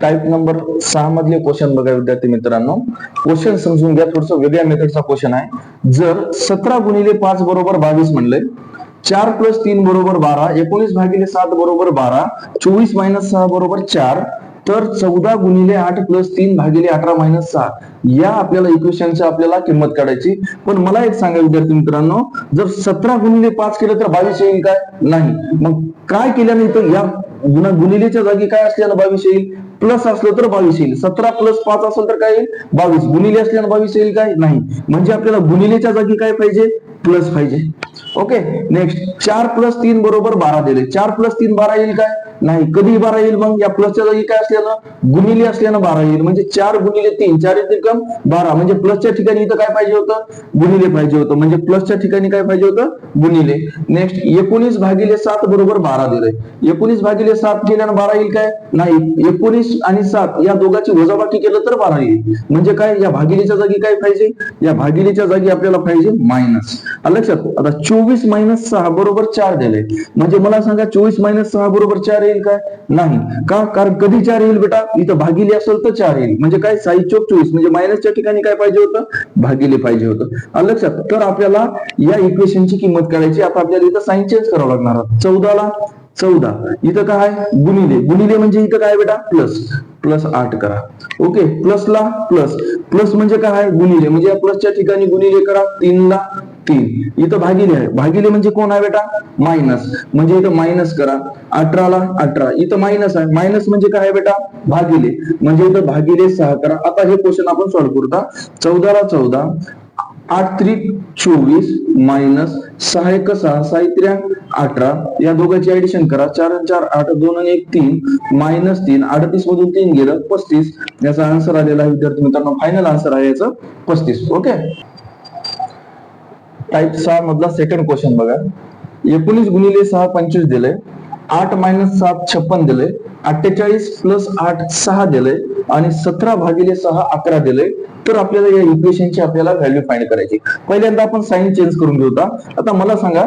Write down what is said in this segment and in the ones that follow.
Type number 6 मधले question बघा विद्यार्थी मित्रांनो. क्वेश्चन समजून घ्या, थोडस वेगळ्या मेथडचा क्वेश्चन आहे. जर 17 गुणिले 5 बरोबर 22 म्हणले, 4 प्लस 3 बरोबर 12, 19 भागिले 7 बरोबर 12, 24 मायनस 6 बरोबर 4, तर 14 गुणिले 8 प्लस 3 भागिले 18 मायनस 6 या आपल्याला इक्वेशनची आपल्याला किंमत काढायची. पण मला एक सांगा विद्यार्थी मित्रांनो, जर 17 गुणिले 5 केलं तर 22 येईल काय? नाही. मग काय केल्याने तर या गुणिलेच्या जागी काय असल्यानं 22 येईल? प्लस असलं तर 22 येईल. 17 प्लस 5 असेल तर काय येईल? 22. गुणिले असल्यानं 22 येईल काय? नाही. म्हणजे आपल्याला गुणिलेच्या जागी काय पाहिजे? प्लस पाहिजे. ओके. नेक्स्ट 4 प्लस 3 बरोबर 12 दिले. 4 प्लस 3 12 येईल काय? नाही. कधी 12 येईल? मग या प्लसच्या जागी काय असल्यानं? गुणिले असल्यानं 12 येईल. म्हणजे 4 गुणिले 3, 4 त्रिकम 12. म्हणजे प्लसच्या ठिकाणी इथं काय पाहिजे होतं? गुणिले पाहिजे होतं. म्हणजे प्लसच्या ठिकाणी काय पाहिजे होतं? गुणिले. नेक्स्ट 19 भागिले 7 बरोबर 12 दिले. 19 भागिले 7 केल्यानं 12 येईल काय? नाही. 19 आणि 7 या दोघांची वजाबाकी केलं तर 12 येईल. म्हणजे काय? या भागिलेच्या जागी काय पाहिजे? या भागिलेच्या जागी आपल्याला पाहिजे मायनस. लक्षात. आता 24 मायनस 6 बरोबर 4 दिले. म्हणजे मला सांगा 24 मायनस 6 बरोबर 4 येईल काय? नाही. का? कारण कधी 4 येईल बेटा? इथं भागिले असेल तर 4 येईल. म्हणजे काय? 6 चोक 24. म्हणजे मायनसच्या ठिकाणी काय पाहिजे होतं? भागिले पाहिजे होतं. लक्षात. तर आपल्याला या इक्वेशनची किंमत काढायची. आता आपल्याला इथं साइन चेंज करावं लागणार. 14 ला 14, इथं काय? गुणिले. गुणिले म्हणजे इथं काय बेटा? प्लस. प्लस 8 करा. ओके. प्लसला प्लस. प्लस म्हणजे काय? गुणिले. म्हणजे या प्लसच्या ठिकाणी गुणिले करा. 3 ला 3. इथं भागिले आहे. भागिले म्हणजे कोण आहे बेटा? मायनस. म्हणजे इथं मायनस करा. 18 ला 18. इथं मायनस आहे. मायनस म्हणजे काय बेटा? भागिले. म्हणजे इथं भागिले 6 करा. आता हे क्वेश्चन आपण सॉल्व्ह करू. 14 ला 14, 8 त्रिक 24 मायनस 6 एक 6, 6 त्रिक 18. या दोघांची ऍडिशन करा. 4 4 8, 2 आणि 1 3, मायनस 3. 38 मधून 3 गेलं 35. याचा आन्सर आलेला आहे विद्यार्थी मित्रांनो. फायनल आन्सर आहे याचं 35. ओके. टाइप 6 मधला सेकंड क्वेश्चन बघा. 19 गुणिले 6 25 दिले. 8 मायनस 7 56 दिले. 48 प्लस 8 6 दिले आणि 17 भागिले 6 11 दिले. तर आपल्याला या इक्वेशनची आपल्याला व्हॅल्यू फाइंड करायची. पहिल्यांदा आपण साइन चेंज करून घेऊ. आता मला सांगा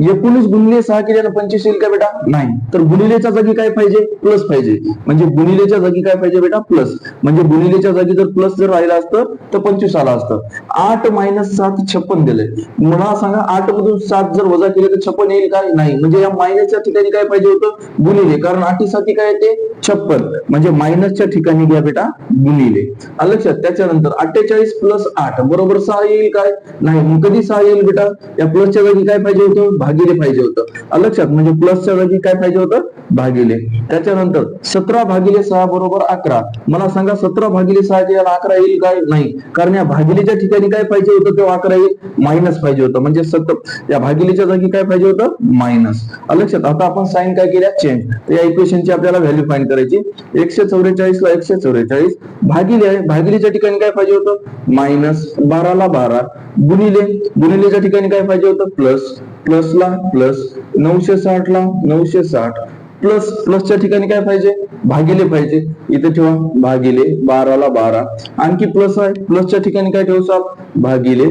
19 गुणिले 6 केल्यानं 25 येईल का बेटा? नाही. तर गुणिलेच्या जागी काय पाहिजे? प्लस पाहिजे. म्हणजे गुणिलेच्या जागी काय पाहिजे बेटा? प्लस. म्हणजे गुणिलेच्या जागी जर प्लस जर राहिला असतं तर 25 आला असतं. 8 मायनस 7 56 दिले. मला सांगा 8 मधून 7 जर वजा केले तर 56 येईल काय? नाही. म्हणजे या मायनसच्या ठिकाणी काय पाहिजे होतं? गुणिले. कारण 8 साठी काय येते? 56. म्हणजे मायनसच्या ठिकाणी घ्या बेटा गुणिले. लक्षात. त्याच्यानंतर 48 प्लस 8 बरोबर 6 येईल काय? नाही. मग कधी 6 येईल बेटा? या प्लसच्या जागी काय पाहिजे होतं? भागिले पाहिजे होतं. लक्षात. म्हणजे प्लसच्या जागी काय पाहिजे होतं? भागिले. त्याच्यानंतर 17 भागिले 6 बरोबर 11. मला सांगा 17 भागिले 6 केल्याला 11 येईल काय? नाही. कारण या भागिलेच्या ठिकाणी काय पाहिजे होतं? तेव्हा 11 येईल. मायनस पाहिजे होतं. म्हणजे या भागिलेच्या जागी काय पाहिजे होतं? मायनस. लक्षात. आता आपण साइन काय केल्या? चेंज. तर या इक्वेशनची आपल्याला व्हॅल्यू फाइंड करायची. 144 ला 144 भागिले आहे. भागिलेच्या ठिकाणी काय पाहिजे होतं? मायनस. 12 ला 12 गुणिले. गुणिलेच्या ठिकाणी काय पाहिजे होतं? प्लस. प्लसला प्लस. 960 ला 960 प्लस. प्लसच्या ठिकाणी काय पाहिजे? भागिले पाहिजे. इथे ठेवा भागिले. 12 ला 12 आणखी प्लस आहे. प्लसच्या ठिकाणी काय ठेवसाल? भागिले.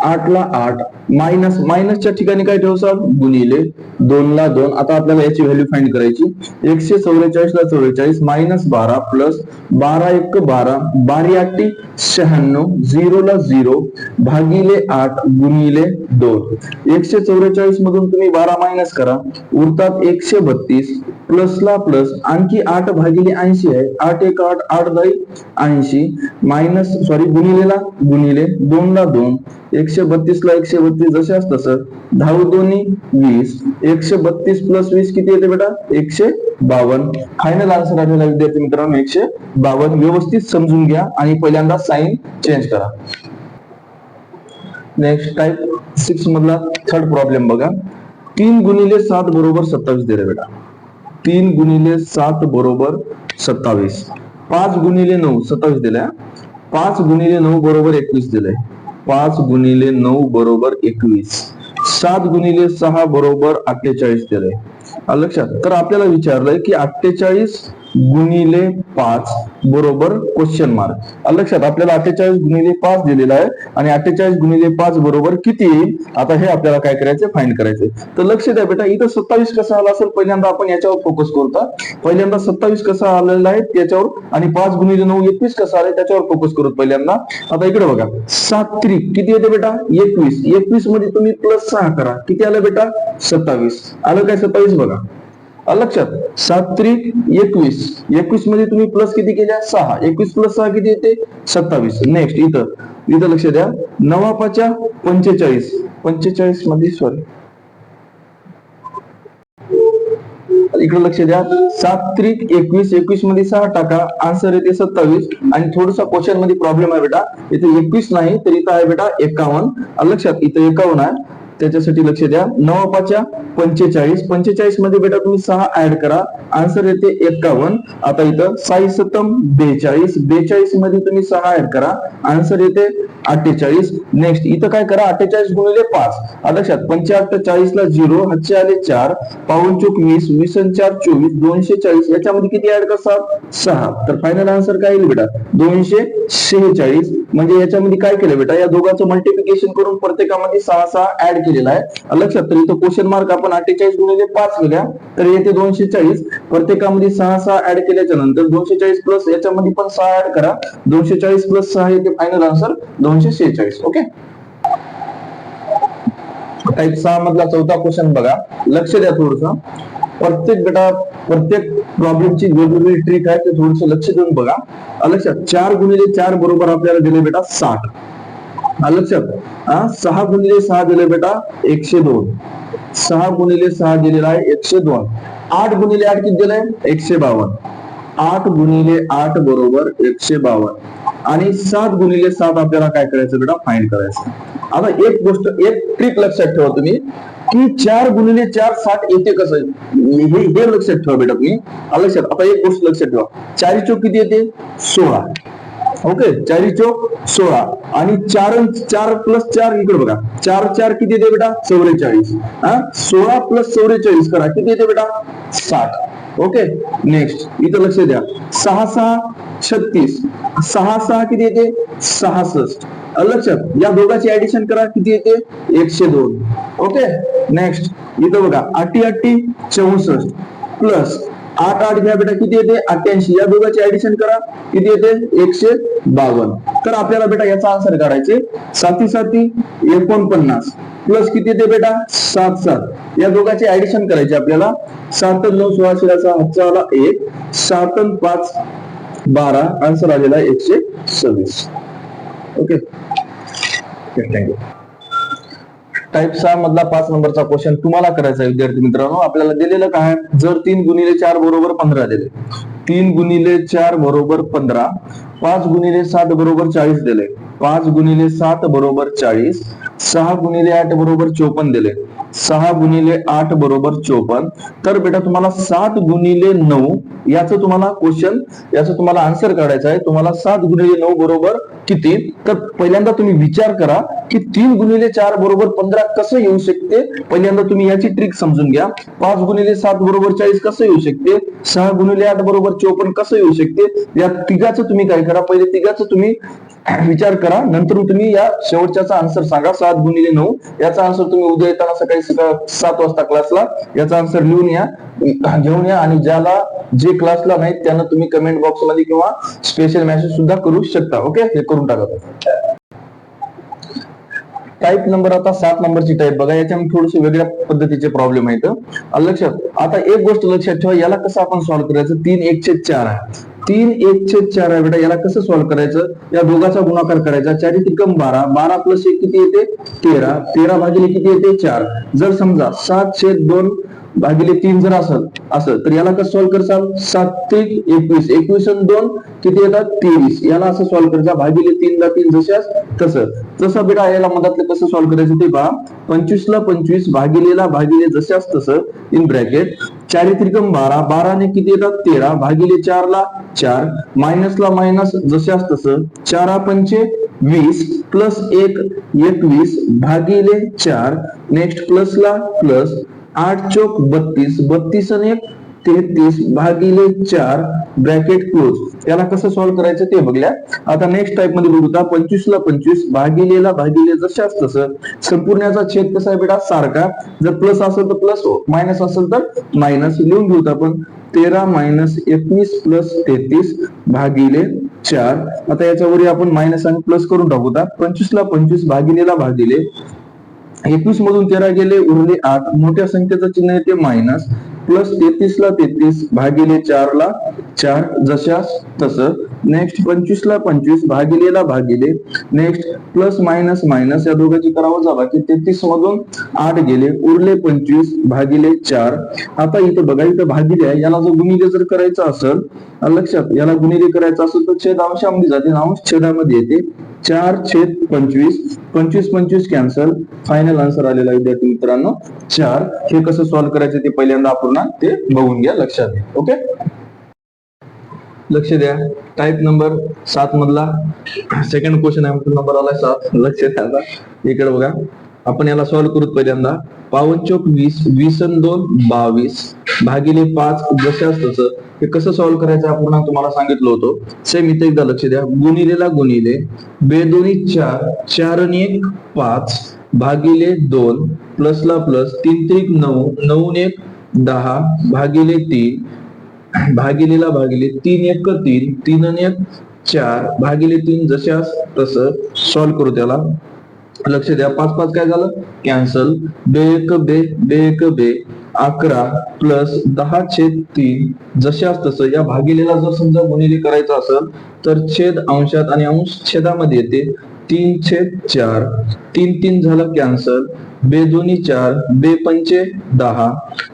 8 ला 8 मायनस. मायनसच्या ठिकाणी काय ठेवसाल? गुणिले. 2 ला 2. आता आपल्याला याची व्हॅल्यू फाइंड करायची. 144 ला 44 मायनस 12 प्लस 12 1 12 12 8 96 0 ला 0 भागिले 8 गुणिले 2. 144 मधून तुम्ही 12 मायनस करा. उरतात 132 प्लसला प्लस आणखी 8 भागिले 80 आहे. 8 1 8 8 10 80 मायनस गुणिलेला गुणिले. 2 ला 2 132 ला 132 जशाच तसं. 10 दोन्ही 20. 132 प्लस 20 किती येते बेटा? 152. फायनल आन्सर आलेला विद्यार्थी मित्रांनो 152. व्यवस्थित समजून घ्या आणि पहिल्यांदा साइन चेंज करा. नेक्स्ट टाइप 6 मधला थर्ड प्रॉब्लेम बघा. 3 गुणिले 7 बरोबर 27 दिले बेटा. 3 गुणिले 7 बरोबर 27. 5 गुणिले 9 27 दिल्या. 5 गुणिले 9 बरोबर 21 दिले. 5 गुणिले 9 बरोबर 21. 7 गुणिले 6 बरोबर 48 दिले. लक्षात. तर आपल्याला विचारलंय की 48 गुणिले 5 बरोबर क्वेश्चन मार्क. लक्षात आपल्याला 48 गुणिले 5 दिलेला आहे आणि 48 गुणिले 5 बरोबर किती येईल आता हे आपल्याला काय करायचं फाइंड करायचंय. तर लक्ष द्या बेटा इथं 27 कसा आला असेल पहिल्यांदा आपण याच्यावर फोकस करतो. पहिल्यांदा 27 कसा आलेला आहे त्याच्यावर आणि 5 गुणिले 9 21 कसा आलाय त्याच्यावर फोकस करू पहिल्यांदा. आता इकडे बघा 7 त्रिक किती येते बेटा 21. 21 मध्ये तुम्ही प्लस 6 करा किती आलं बेटा 27 आलं काय 27 बघा. लक्षात 7 त्रिक 21. 21 मध्ये तुम्ही प्लस किती केल्या 6. 21 प्लस 6 किती येते 27. नेक्स्ट इथं लक्ष द्या 9 5 45. 45 मध्ये सॉरी इकडे लक्ष द्या 7 त्रिक 21. 21 मध्ये 6 टाका आन्सर येते 27. आणि थोडासा क्वेश्चन मध्ये प्रॉब्लेम आहे बेटा इथे 21 नाही तर इथं आहे बेटा 51. लक्षात इथं 51 आहे त्याच्यासाठी लक्ष द्या 9 5 45. 45 मध्ये बेटा तुम्ही 6 ऍड करा आन्सर येते 51. आता इथं 6 7 42. 42 मध्ये तुम्ही 6 ऍड करा आन्सर येते 48. नेक्स्ट इथं काय करा 48 गुणिले 5. लक्षात 45 40 ला 0 हातचे आले 4 पाऊन चूक 20 20 आणि 4 24 240. याच्यामध्ये किती ऍड करतात 6. तर फायनल आन्सर काय येईल बेटा 246. म्हणजे याच्यामध्ये काय केलं बेटा या दोघांचं मल्टिप्लिकेशन करून प्रत्येकामध्ये 6 6 ऍड केलेला आहे. लक्षात तर इथं क्वेश्चन मार्क आपण 48 गुणिले 5 केल्या तर येते 240. प्रत्येकामध्ये 6 6 ऍड केल्याच्या नंतर 240 प्लस याच्यामध्ये पण 6 ऍड करा 240 प्लस 6 येते फायनल आन्सर 246. ओके टाइप 6 मधला चौथा क्वेश्चन बघा लक्ष द्या थोडस. प्रत्येक प्रॉब्लेमची वेगवेगळी ट्रिक आहे ते थोडस लक्ष देऊन बघा. लक्षात 4 गुणिले 4 बरोबर आपल्याला दिले बेटा 60. लक्षात 6 गुणिले 6 दिले बेटा 102. 6 गुणिले 6 दिलेला आहे 102. 8 गुणिले 8 किती दिलंय 152. 8 गुणिले 8 बरोबर 152. आणि 7 गुणिले 7 आपल्याला काय करायचं बेटा फाइंड करायचं. आता एक ट्रिक लक्षात ठेवा तुम्ही की 4 गुणिले 4 60 येते कसं हे लक्षात ठेवा बेटा तुम्ही. लक्षात आता एक गोष्ट लक्षात ठेवा 4 चौक किती येते 16. ओके 4 चौक 16 आणि 4 प्लस 4 इकडे बघा 4 4 किती येते बेटा 44. 16 प्लस 44 करा किती येते बेटा 60. ओके नेक्स्ट इथं लक्ष द्या 6 6 36. 6 6 किती येते 66. लक्षात या दोघांची ऍडिशन करा किती येते 102. ओके नेक्स्ट इथं बघा 8 8 64 प्लस 8 8 घ्या बेटा किती येते 88. या दोघांची ऍडिशन करा किती येते 152. तर आपल्याला बेटा याचा आन्सर काढायचे 7 7 49 प्लस किती येते बेटा 7 7. या दोघांची ऍडिशन करायची आपल्याला 7 9 16 हातचा आला 1 7 5 12 आन्सर आलेला 126. Okay thank you. टाइप 6 मधला 5 नंबरचा क्वेश्चन तुम्हाला करायचा आहे विद्यार्थी मित्रांनो. आपल्याला दिलेलं काय जर 3 गुणिले 4 बरोबर 15 दिले 3 गुणिले 4 बरोबर 15 5 गुणिले 7 बरोबर 40 दिले 5 गुणिले 7 बरोबर 40 6 गुणिले 8 बरोबर 54 दिले 6 गुणिले 8 बरोबर 54. तर बेटा तुम्हाला 7 गुणिले 9 याचं तुम्हाला आन्सर काढायचं आहे. तुम्हाला 7 गुणिले 9 बरोबर किती. तर पहिल्यांदा तुम्ही विचार करा की 3 गुणिले 4 बरोबर 15 कसं येऊ शकते. पहिल्यांदा तुम्ही याची ट्रिक समजून घ्या. 5 गुणिले 7 बरोबर 40 कसं येऊ शकते. 6 गुणिले 8 बरोबर 54 कसं येऊ शकते. या तिघाचं तुम्ही काय करा पहिले तिघाचं तुम्ही विचार करा नंतर तुम्ही या शेवटच्याचा आन्सर सांगा 7 गुणिले 9 याचा आन्सर तुम्ही उद्या येताना सकाळी 7 वाजता क्लासला याचा आन्सर लिहून या घेऊन या. आणि ज्याला जे क्लासला नाही त्यांना तुम्ही कमेंट बॉक्स मध्ये किंवा स्पेशल मेसेज सुद्धा करू शकता. ओके हे करून टाका. टाइप नंबर आता 7 नंबरची टाइप बघा. याच्यामध्ये थोडेसे वेगळ्या पद्धतीचे प्रॉब्लेम आहेत. लक्षात आता एक गोष्ट लक्षात ठेवा याला कसं आपण सॉल्व्ह करायचं. 3 1/4 आहे 3 1/4 आहे बेटा. याला कसं सॉल्व्ह करायचं या दोघांचा गुणाकार करायचा 4 त्रिकम 12 12 प्लस 1 किती येते 13 13 भागिले किती येते 4. जर समजा 7/2 भागिले 3 जर असं तर याला कसं सॉल्व्ह करसाल 7 3 21 21 आणि 2 किती येतात 23. याला असं सॉल्व्ह करायचा भागिले 3 ला 3 जसं बेटा याला मधातलं कसं सॉल्व्ह करायचं ते पहा. 25 ला 25 भागिलेला भागिले जशाच तसं इन ब्रॅकेट 4 त्रिकम 12 12 ने किती येतात 13 भागिले 4 ला 4 मायनस ला मायनस जशाच तसं 4 पंचे 20 प्लस 1 21 भागिले 4 नेक्स्ट प्लस ला प्लस 8 चौक 32 32 आणि 1 33 भागिले 4 ब्रॅकेट क्लोज. याला कसं सॉल्व्ह करायचं ते बघूया. आता नेक्स्ट टाइप मध्ये बघू. 25 ला 25 भागिलेला भागिले जशाच तसं. संपूर्णाचा छेद कसा आहे बेटा? सारखा. जर प्लस असेल तर प्लस, मायनस असेल तर मायनस. लिहून घेऊ आपण 13 मायनस 21 प्लस 33 भागिले 4. आता याच्यावर आपण मायनस आणि प्लस करून टाकू. 25 ला 25 भागिलेला भागिले 21 मधून 13 गेले, उरले 8. मोठ्या संख्येचं चिन्ह येते मायनस. प्लस 33 ला 33 भागिले 4 ला 4 जशास तसं. नेक्स्ट 25 ला 25 भागिलेला भागिले. नेक्स्ट प्लस मायनस मायनस या दोघांची करावं जा बाकी. 33 मधून 8 गेले, उरले 25 भागिले 4. आता इथं बघा, इथं भागिले आहे. याला जर गुणिले जर करायचं असेल, लक्षात, याला गुणिले करायचं असेल तर छेद अंशामध्ये जाते, अंश छेदामध्ये येते. 4/25. 25 25 कॅन्सल. फायनल आन्सर आलेला विद्यार्थी मित्रांनो 4. हे कसं सॉल्व्ह करायचं ते पहिल्यांदा आपण ते बघून घ्या. लक्षात घ्या. ओके, लक्ष द्या. टाइप नंबर 7 मधला सेकंड क्वेश्चन आहे. नंबर आलाय 7. लक्ष द्या. आता इकडे बघा, आपण याला सॉल्व्ह करू पहिल्यांदा. 5 चौक 20, 20 आणि 2 22 भागिले 5 जशाच तसं. हे कसं सॉल्व्ह करायचं आपण तुम्हाला सांगितलं होतं. सेम इथे एकदा लक्ष द्या. गुणिलेला गुणिले, बेदोनी 4, 4 आणि 1 5 भागिले 2 प्लसला प्लस, 3 3 9, 9 आणि 1 10 भागिले 3 भागिलेला भागिले 3 1 3, 3 आणि 1 4 भागिले 3 जशास तसं. सॉल्व्ह करू त्याला. लक्ष द्या. 5 5 काय झालं? कॅन्सल. बे 1 बे, बे 1 बे 11 प्लस 10/3 जशाच तसं. या भागिलेला जर समजा गुणिले करायचं असेल तर छेद अंशात आणि अंश छेदामध्ये येते. 3/4. 3 3 झालं कॅन्सल. बे दोन्ही 4, बे पंचे 10.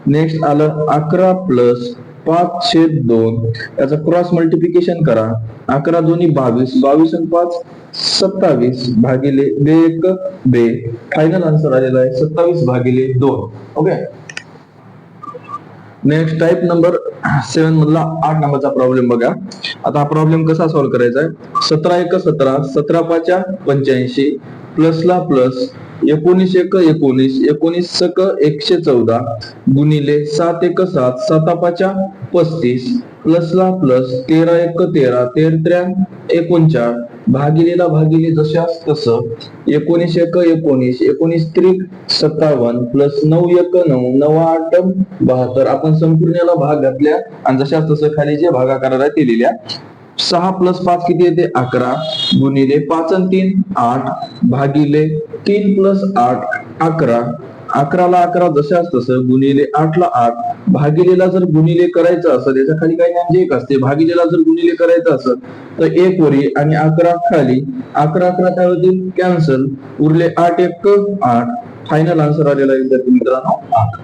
नेक्स्ट आलं 11 प्लस 5/2. याचं क्रॉस मल्टिप्लिकेशन करा. 11 दोन्ही 22, 22 आणि 5 27 भागिले बे 1 बे. फायनल आन्सर आलेला आहे 27 भागिले 2. ओके, नेक्स्ट टाइप नंबर 7 मधला 8 नंबरचा प्रॉब्लेम बघा. आता हा प्रॉब्लेम कसा सॉल्व्ह करायचा आहे? 17 1 17, 17 5 85 प्लसला प्लस, 19 1 19, 19 1 114 गुणिले 7 1 7, 7 5 35 प्लसला प्लस, 13 1 13, 13 39 भागिलेला भागिले जशास तसं. 19 1 19, 19 3 57 प्लस 9 1 9, 9 8 72. आपण संपूर्णला भाग घातल्या आणि जशास तसं खाली जे भागाकार आहे ते लिहिल्या. 6 प्लस 5 किती येते? 11 गुणिले 5 आणि 3 8 भागिले 3 प्लस 8 11. 11 ला 11 जशाच तसं गुणिले 8 ला 8. भागिलेला जर गुणिले करायचं असेल, याच्या खाली काही नाही एक असते. भागिलेला जर गुणिले करायचं असेल तर 1 वरी आणि 11 खाली. 11 11 काय होतील? कॅन्सल. उरले 8 1 8. फायनल आन्सर आलेला विद्यार्थी मित्रांनो 8.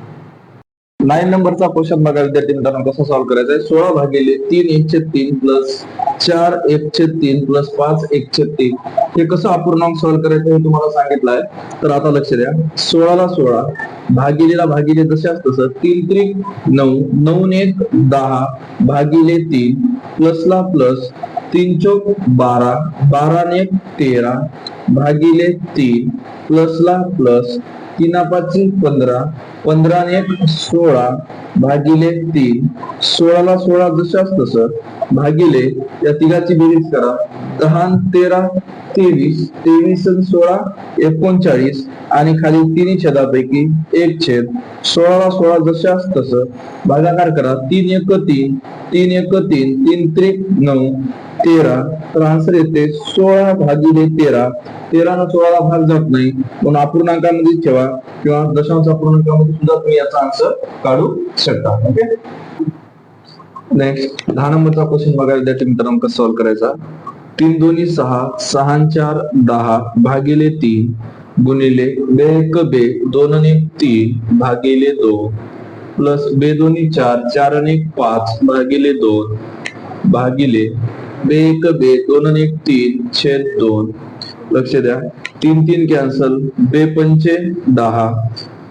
9 नंबरचा क्वेश्चन बघा विद्यार्थी मित्रांनो कसा सॉल्व्ह करायचा आहे. 16 भागिले 3 1/3 प्लस 4 1/3 प्लस 5 1/3. हे कसं अपूर्णांक सॉल्व्ह करायचं हे तुम्हाला सांगितलं आहे. तर आता लक्ष द्या. 16 ला 16 भागिलेला भागिले जशाच तसं. 3 3 9, 9 1 10 भागिले 3 प्लसला प्लस, 3 चौक 12, 12 आणि 1 13 भागिले 3 प्लसला प्लस, 3 5 15, 15 आणि 1 16 भागिले 3. 16 ला 16 जशाच तसं भागिले या तिघाची बेरीज करा. 10 13 23, 23 आणि 16 39 आणि खाली तिन्ही छेदापैकी एक छेद. 16 ला 16 जशाच तसं भागाकार करा. 3 1 3, 3 1 3, 3 3 9 13. तर आन्सर येते 16 भागिले 13. 13 न 16 ला भाग जात नाही म्हणून अपूर्णांकामध्ये ठेवा किंवा दशांश अपूर्णांकामध्ये सुद्धा तुम्ही याचा आन्सर काढू शकता. ओके, नेक्स्ट 10 नंबरचा क्वेश्चन बघा विद्यार्थी मित्रांनो कसं सॉल्व्ह करायचा. 3 दोन्ही 6, 6 आणि 4 10 भागिले 3 गुणिले बे 1 बे 2 आणि 1 3 भागिले 2 प्लस बे दोन्ही 4, 4 आणि 1 5 भागिले 2 भागिले बे 1 बे 2 आणि 1 3/2. लक्ष द्या. 3 3 कॅन्सल. बे पंचे 10,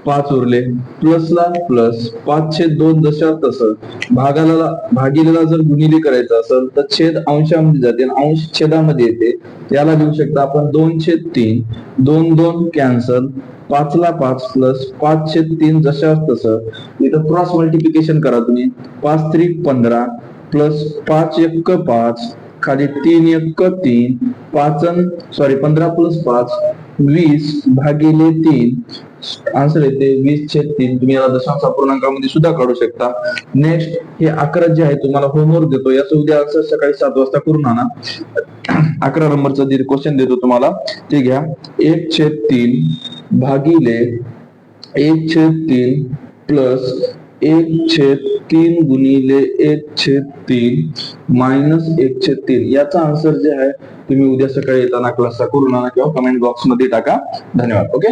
5 उरले, प्लसला प्लस, 5/2 जशा तसं, भागिलेला जर गुणिले करायचं असेल तर छेद अंशामध्ये जाते आणि अंश छेदामध्ये येते. याला लिहू शकता आपण 2/3, 2 कॅन्सल, 5ला 5 प्लस 5/3 जशा तसं. इथं क्रॉस मल्टिप्लिकेशन करा तुम्ही. 5×3 15 प्लस 5×1 5, खाली 3×1 3, 15 प्लस 5 20 भागिले 3. आन्सर येते 20/3. तुम्ही याला दशांश अपूर्णांकामध्ये सुद्धा काढू शकता. नेक्स्ट हे 11 जे आहे तुम्हाला होमवर्क देतो, याचं उद्या आन्सर सकाळी 7 वाजता करून आणा. 11 नंबरचा जे क्वेश्चन देतो तुम्हाला ते घ्या. 1/3 भागिले 1/3 प्लस 1/3 गुणिले 1/3 मायनस 1/3. याचा आन्सर जे आहे तुम्ही उद्या सकाळी येताना क्लासला करून आणा किंवा कमेंट बॉक्स मध्ये टाका. धन्यवाद. ओके.